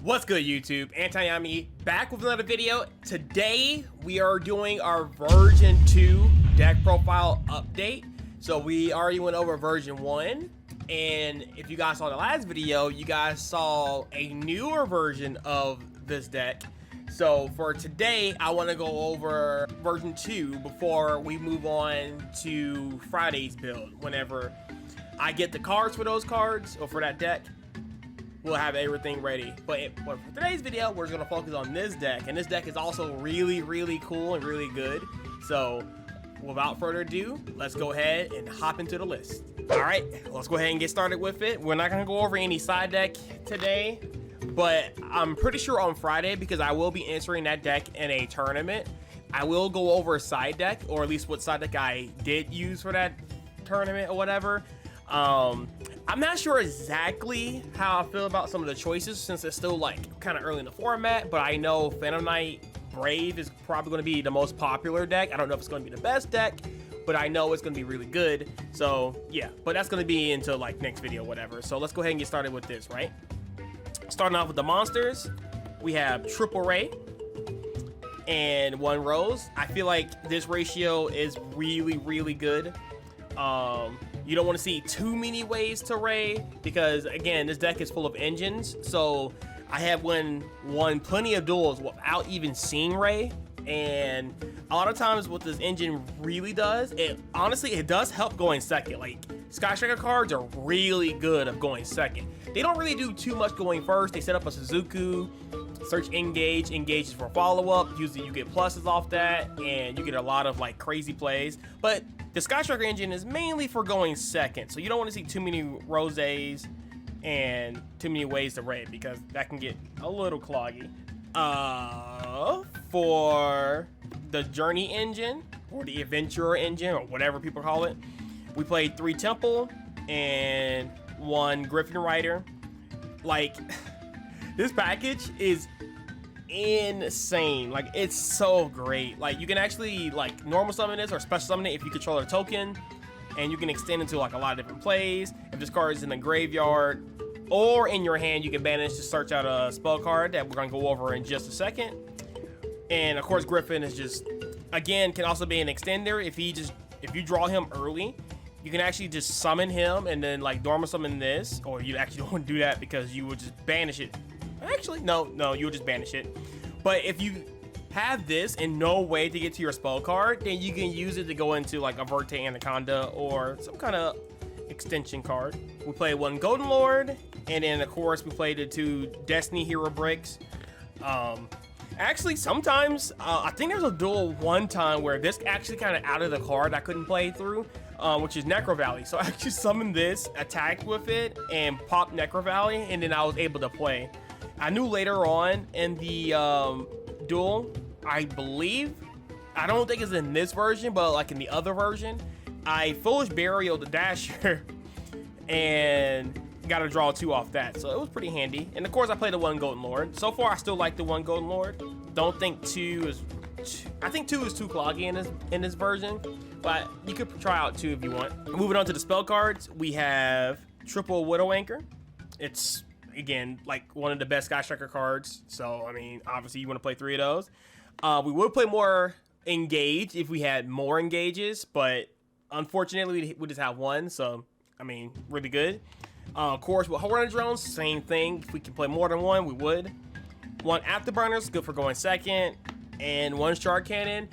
What's good, YouTube? Anti-Yami back with another video. Today we are doing our version 2 deck profile update. So we already went over version 1, and if you guys saw the last video, you guys saw a newer version of this deck. So for today, I want to go over version 2 before we move on to Friday's build. Whenever I get the cards for those cards or for that deck, we'll have everything ready. But for today's video, we're going to focus on this deck, and this deck is also really cool and really good. So without further ado, let's go ahead and hop into the list. All right, let's go ahead and get started with it. We're not going to go over any side deck today, but I'm pretty sure on Friday, because I will be entering that deck in a tournament, I will go over a side deck, or at least what side deck I did use for that tournament or whatever. I'm not sure exactly how I feel about some of the choices since it's still like kind of early in the format, but I know Phantom Knight Brave is probably going to be the most popular deck. I don't know if it's going to be the best deck, but I know it's going to be really good. So yeah, but that's going to be until like next video, whatever. So let's go ahead and get started with this, right? Starting off with the monsters, we have Triple Ray and 1 Rose. I feel like this ratio is really good. You don't want to see too many ways to Ray because, again, this deck is full of engines. So I have won plenty of duels without even seeing Ray. And a lot of times what this engine really does, honestly, it does help going second. Like, Sky Striker cards are really good at going second. They don't really do too much going first. They set up a Suzuku, search engages for follow-up. Usually you get pluses off that, and you get a lot of like crazy plays. But the Sky Striker engine is mainly for going second, so you don't want to see too many roses and too many ways to raid because that can get a little cloggy. For the Journey engine or the Adventurer engine or whatever people call it, we played 3 Temple and 1 Griffin Rider. Like, this package is insane. Like, it's so great. Like, you can actually like normal summon this or special summon it if you control a token, and you can extend into like a lot of different plays. If this card is in the graveyard or in your hand, you can manage to search out a spell card that we're gonna go over in just a second. And of course, Griffin is just, again, can also be an extender. If you draw him early, you can actually just summon him and then like normal summon this, or you actually don't want to do that because you would just banish it. Actually, no, you would just banish it. But if you have this and no way to get to your spell card, then you can use it to go into like a Verte Anaconda or some kind of extension card. We played 1 Golden Lord, and then of course we played the 2 Destiny Hero bricks. Actually, sometimes I think there's a duel one time where this actually kind of out of the card I couldn't play through, which is Necro Valley. So I actually summoned this, attacked with it, and popped Necro Valley, and then I was able to play. I knew later on in the duel, I believe, I don't think it's in this version, but like in the other version, I Foolish Burial the Dasher and got to draw 2 off that. So it was pretty handy. And of course, I played the 1 Golden Lord. So far, I still like the 1 Golden Lord. Don't think 2 is... I think 2 is too cloggy in this version, but you could try out 2 if you want. Moving on to the spell cards, we have Triple Widow Anchor. It's, again, like one of the best Sky Striker cards. So, I mean, obviously you want to play 3 of those. We would play more Engage if we had more Engages, but unfortunately we just have 1. So, I mean, really good. Of course, with Hornet Drones, same thing. If we can play more than 1, we would. 1 Afterburners, good for going second. And 1 Shard Cannon.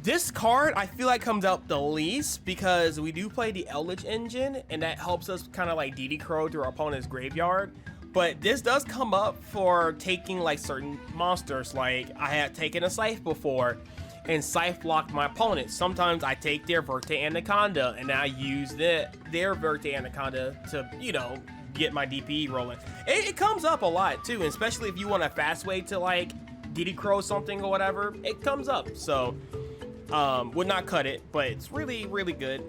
This card, I feel like, comes out the least because we do play the Eldlich engine, and that helps us kind of like DD Crow through our opponent's graveyard. But this does come up for taking like certain monsters. Like, I had taken a Scythe before, and Scythe blocked my opponent. Sometimes I take their Verte Anaconda, and I use their Verte Anaconda to, you know, get my DPE rolling. It comes up a lot, too, especially if you want a fast way to, like, DD Crow something or whatever. It comes up, so would not cut it, but it's really good.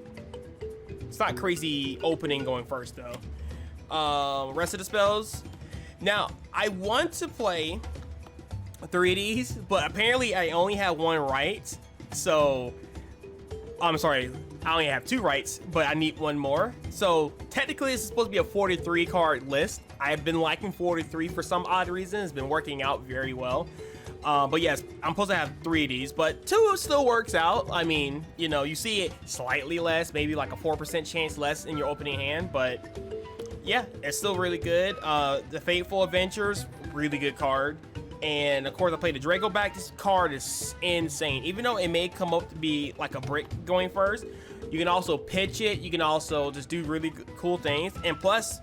It's not crazy opening going first, though. Rest of the spells. Now, I want to play 3 of these, but apparently I only have 1 right. So, I'm sorry, I only have 2 rights, but I need 1 more. So, technically, this is supposed to be a 43 card list, I've been liking 43 for some odd reason. It's been working out very well. But yes, I'm supposed to have 3 of these, but 2 still works out. I mean, you know, you see it slightly less, maybe like a 4% chance less in your opening hand, but yeah, it's still really good. The Fateful Adventures, really good card. And of course, I played the Draco back. This card is insane. Even though it may come up to be like a brick going first, you can also pitch it. You can also just do really cool things. And plus,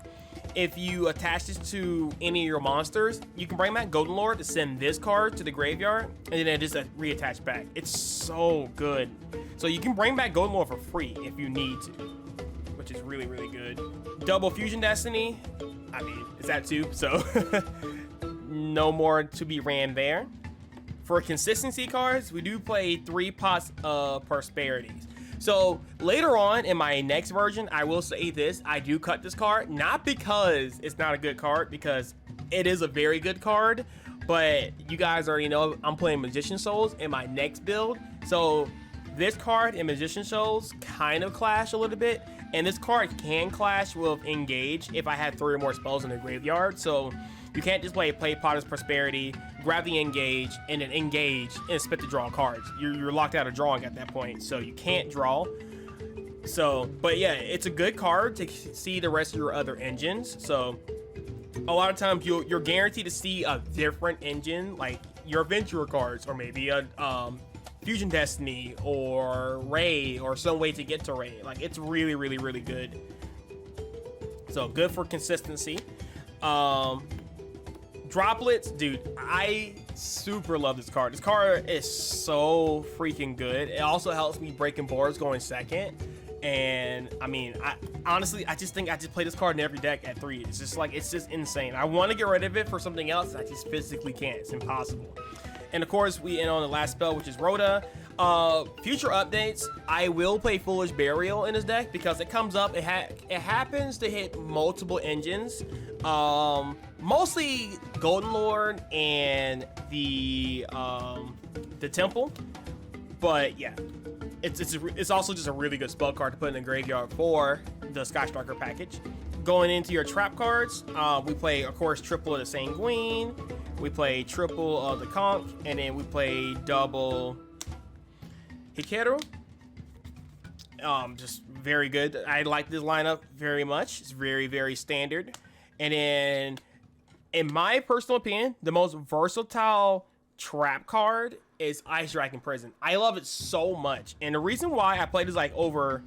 if you attach this to any of your monsters, you can bring back Golden Lord to send this card to the graveyard, and then just reattach back. It's so good. So you can bring back Golden Lord for free if you need to, which is really, really good. Double Fusion Destiny, I mean, it's that too, so no more to be ran there. For consistency cards, we do play 3 pots of Prosperities. So later on in my next version, I will say this, I do cut this card, not because it's not a good card, because it is a very good card, but you guys already know I'm playing Magician Souls in my next build. So this card and Magician Souls kind of clash a little bit, and this card can clash with Engage if I had 3 or more spells in the graveyard. So you can't just play Potter's Prosperity, grab the Engage, and then Engage and expect to draw cards. You're locked out of drawing at that point, so you can't draw. So, but yeah, it's a good card to see the rest of your other engines. So a lot of times you're guaranteed to see a different engine, like your Adventurer cards, or maybe a Fusion Destiny, or Ray, or some way to get to Ray. Like, it's really, really, really good. So good for consistency. Droplets, dude, I super love this card. This card is so freaking good. It also helps me breaking boards going second. And I mean, honestly, I just think I just play this card in every deck at 3. It's just like, it's just insane. I want to get rid of it for something else, and I just physically can't. It's impossible. And of course, we end on the last spell, which is Rhoda. Future updates, I will play Foolish Burial in this deck because it comes up, it happens to hit multiple engines. Mostly Golden Lord and the Temple. But yeah, it's also just a really good spell card to put in the graveyard for the Sky Striker package. Going into your trap cards, we play, of course, triple of the Sanguine, we play triple of the Conch, and then we play double Hikaru. Just very good. I like this lineup very much. It's very, very standard. And then, in my personal opinion, the most versatile trap card is Ice Dragon Prison. I love it so much. And the reason why I play this like over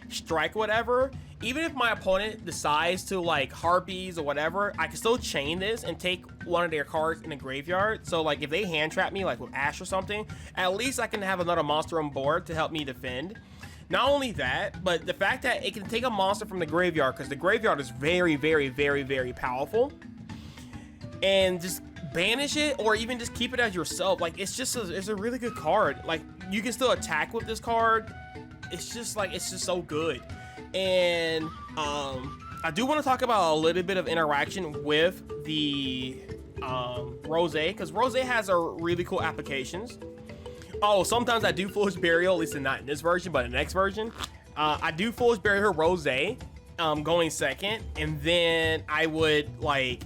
strike whatever, even if my opponent decides to like Harpies or whatever, I can still chain this and take one of their cards in the graveyard. So like if they hand trap me like with Ash or something, at least I can have another monster on board to help me defend. Not only that, but the fact that it can take a monster from the graveyard, because the graveyard is very, very, very, very powerful, and just banish it, or even just keep it as yourself. Like, it's a really good card. Like, you can still attack with this card. It's just so good. And I do want to talk about a little bit of interaction with the Rose, because Rose has a really cool applications. Oh, sometimes I do Foolish Burial, at least not in this version, but in the next version. I do Foolish Burial Rose, going second, and then I would like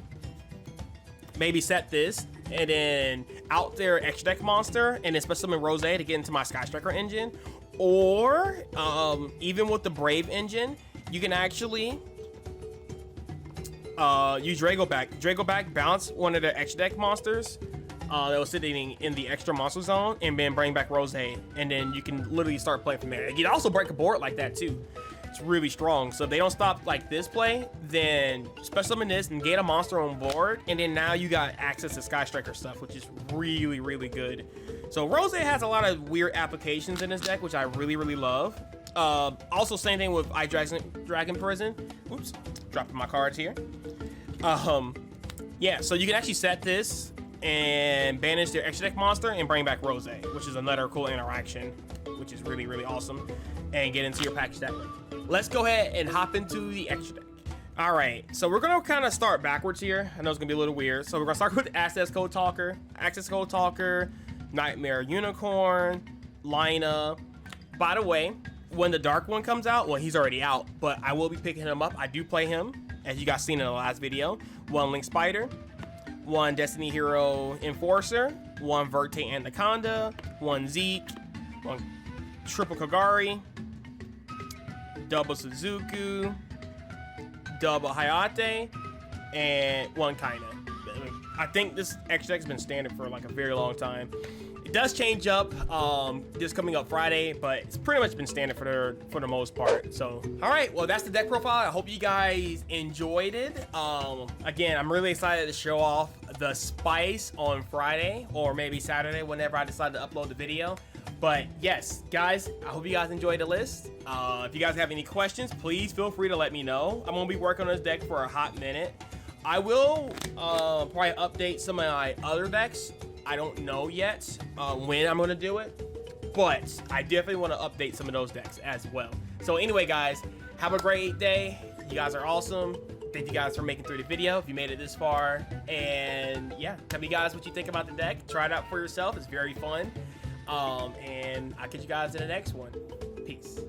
maybe set this and then out their extra deck monster and then special summon Rose to get into my Sky Striker engine. Or even with the Brave engine, you can actually use Dragoback, bounce one of the extra deck monsters that was sitting in the extra monster zone, and then bring back Rose, and then you can literally start playing from there. You can also break a board like that too. It's really strong. So if they don't stop like this play, then special summon this and get a monster on board, and then now you got access to Sky Striker stuff, which is really, really good. So Rose has a lot of weird applications in this deck, which I really, really love. Also, same thing with Dragon Prison. Oops, dropping my cards here. Yeah, so you can actually set this and banish their extra deck monster and bring back Rose, which is another cool interaction, which is really, really awesome, and get into your package that way. Let's go ahead and hop into the extra deck. All right, so we're gonna kind of start backwards here. I know it's gonna be a little weird. So we're gonna start with Access Code Talker, Nightmare Unicorn, Lina. By the way, when the Dark one comes out, well, he's already out, but I will be picking him up. I do play him. as you guys seen in the last video. 1 Link Spider, 1 Destiny Hero Enforcer, 1 Verte Anaconda, 1 Zeke, 1 Triple Kagari, double Suzuku, double Hayate, and 1 Kaina. I think this extra deck has been standard for like a very long time. It does change up this coming up Friday, but it's pretty much been standard for the most part. So, all right, well, that's the deck profile. I hope you guys enjoyed it. Again, I'm really excited to show off the Spice on Friday or maybe Saturday, whenever I decide to upload the video. But yes, guys, I hope you guys enjoyed the list. If you guys have any questions, please feel free to let me know. I'm gonna be working on this deck for a hot minute. I will probably update some of my other decks. I don't know yet when I'm gonna do it, but I definitely want to update some of those decks as well. So anyway, guys, have a great day. You guys are awesome. Thank you guys for making through the video if you made it this far. And yeah, tell me guys what you think about the deck. Try it out for yourself. It's very fun. And I'll catch you guys in the next one. Peace.